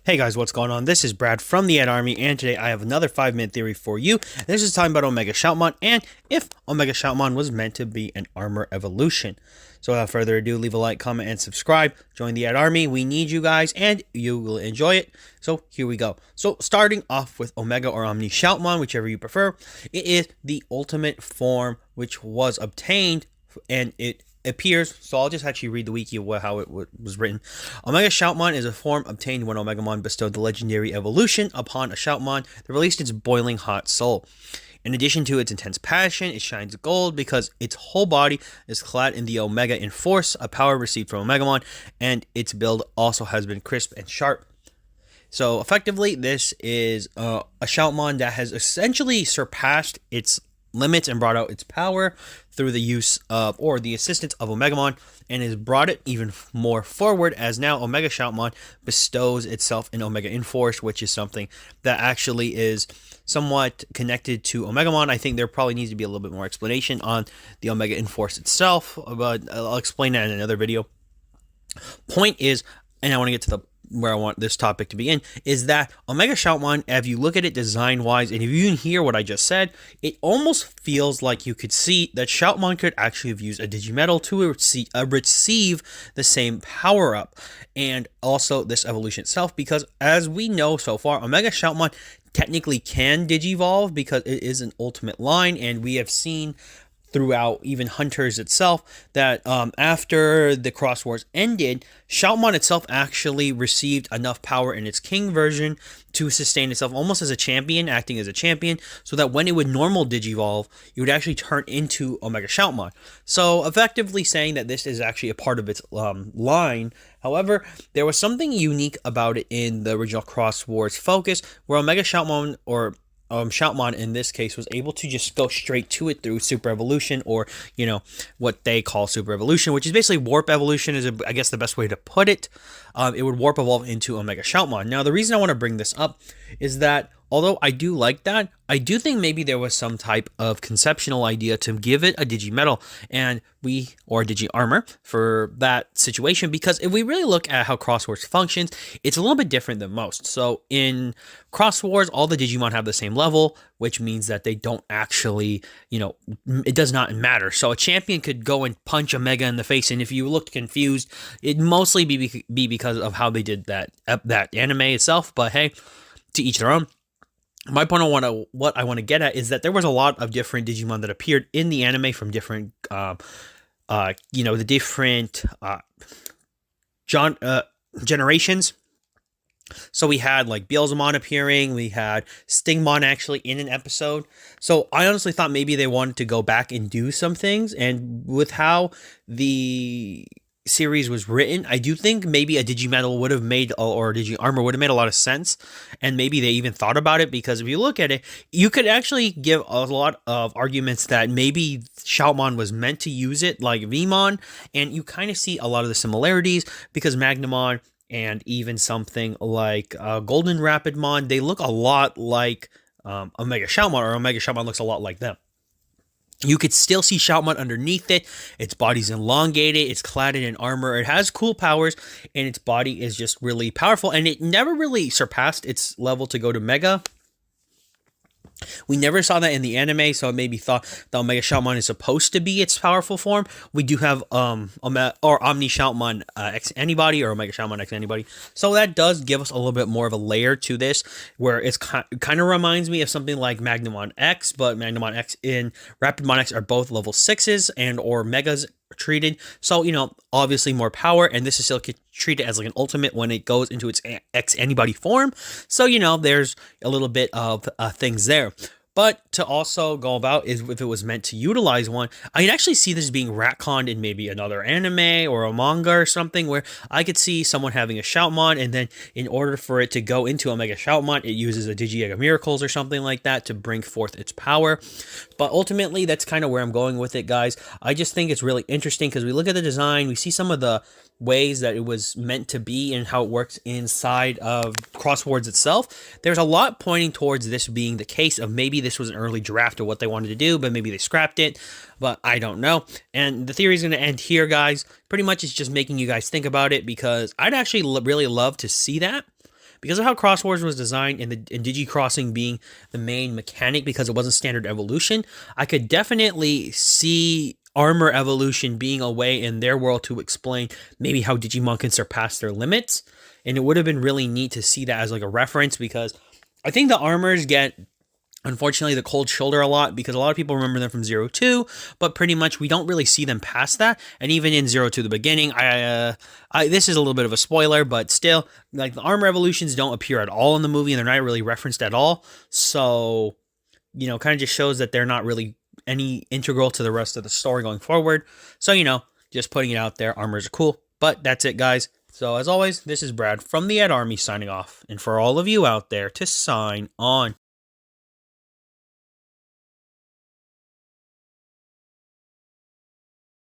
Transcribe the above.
Hey guys, what's going on? This is Brad from the Ed Army, and today I have another 5-minute theory for you. This is talking about Omega Shoutmon, and if Omega Shoutmon was meant to be an armor evolution. So without further ado, leave a like, comment, and subscribe. Join the Ed Army. We need you guys, and you will enjoy it. So here we go. So starting off with Omega or Omni Shoutmon, whichever you prefer, it is the ultimate form which was obtained, and it appears, so I'll just actually read the wiki of how it was written. Omega Shoutmon is a form obtained when Omegamon bestowed the legendary evolution upon a Shoutmon that released its boiling hot soul. In addition to its intense passion, it shines gold because its whole body is clad in the Omega in Force, a power received from Omegamon, and its build also has been crisp and sharp. So effectively, this is a Shoutmon that has essentially surpassed its limits and brought out its power through the use of or the assistance of Omegamon, and has brought it even more forward as now Omega Shoutmon bestows itself in Omega Inforce, which is something that actually is somewhat connected to Omegamon. I think there probably needs to be a little bit more explanation on the Omega Inforce itself, but I'll explain that in another video. Point is, and I want to get to the where I want this topic to begin, is that Omega Shoutmon, if you look at it design-wise, and if you even hear what I just said, it almost feels like you could see that Shoutmon could actually have used a Digimetal to receive the same power-up, and also this evolution itself, because as we know so far, Omega Shoutmon technically can Digivolve because it is an ultimate line, and we have seen throughout even Hunters itself, that after the Cross Wars ended, Shoutmon itself actually received enough power in its King version to sustain itself almost as a champion, acting as a champion, so that when it would normal Digivolve, it would actually turn into Omega Shoutmon. So effectively saying that this is actually a part of its line. However, there was something unique about it in the original Cross Wars focus, where Omega Shoutmon, or Shoutmon in this case, was able to just go straight to it through Super Evolution, or, you know, what they call Super Evolution, which is basically Warp Evolution, is I guess the best way to put it. It would Warp Evolve into Omega Shoutmon. Now, the reason I want to bring this up is that although I do like that, I do think maybe there was some type of conceptual idea to give it a Digimetal or Digi Armor for that situation, because if we really look at how Cross Wars functions, it's a little bit different than most. So in Cross Wars, all the Digimon have the same level, which means that they don't actually, you know, it does not matter. So a champion could go and punch a Mega in the face, and if you looked confused, it'd mostly be because of how they did that anime itself. But hey, to each their own. My point on what I want to get at is that there was a lot of different Digimon that appeared in the anime from different, the different generations. So we had like Beelzemon appearing, we had Stingmon actually in an episode. So I honestly thought maybe they wanted to go back and do some things, and with how the series was written, I do think maybe a Digimetal would have made, or a Digi Armor would have made a lot of sense, and maybe they even thought about it, because if you look at it, you could actually give a lot of arguments that maybe Shoutmon was meant to use it like Vmon, and you kind of see a lot of the similarities, because Magnamon and even something like Golden Rapidmon, they look a lot like Omega Shoutmon, or Omega Shoutmon looks a lot like them. You could still see Shoutmon underneath it. Its body's elongated, it's clad in armor, it has cool powers, and its body is just really powerful, and it never really surpassed its level to go to Mega. We never saw that in the anime, so it maybe thought the Omega Shoutmon is supposed to be its powerful form. We do have Omni Shoutmon X Antibody, or Omega Shoutmon X Antibody, so that does give us a little bit more of a layer to this, where it's kind of reminds me of something like Magnamon X, but Magnamon X and Rapidmon X are both level 6s and or Megas treated, so, you know, obviously more power, and this is still treated as like an ultimate when it goes into its X Antibody form, so, you know, there's a little bit of things there. But to also go about is, if it was meant to utilize one, I can actually see this being retconned in maybe another anime or a manga or something, where I could see someone having a Shoutmon, and then in order for it to go into Omega Shoutmon, it uses a Digi-Egg of Miracles or something like that to bring forth its power. But ultimately, that's kind of where I'm going with it, guys. I just think it's really interesting, because we look at the design, we see some of the ways that it was meant to be and how it works inside of Cross Wars itself. There's a lot pointing towards this being the case of maybe this was an early draft of what they wanted to do, but maybe they scrapped it, but I don't know. And the theory is going to end here, guys. Pretty much it's just making you guys think about it, because I'd actually really love to see that, because of how Cross Wars was designed and Digi-Crossing being the main mechanic because it wasn't standard evolution, I could definitely see armor evolution being a way in their world to explain maybe how Digimon can surpass their limits. And it would have been really neat to see that as like a reference, because I think the armors get, unfortunately, the cold shoulder a lot because a lot of people remember them from 02, but pretty much we don't really see them past that. And even in 02, the beginning, this is a little bit of a spoiler, but still, like, the armor evolutions don't appear at all in the movie and they're not really referenced at all. So, you know, kind of just shows that they're not really any integral to the rest of the story going forward. So, you know, just putting it out there, armors are cool. But that's it, guys. So, as always, this is Brad from the Ed Army signing off. And for all of you out there, to sign on.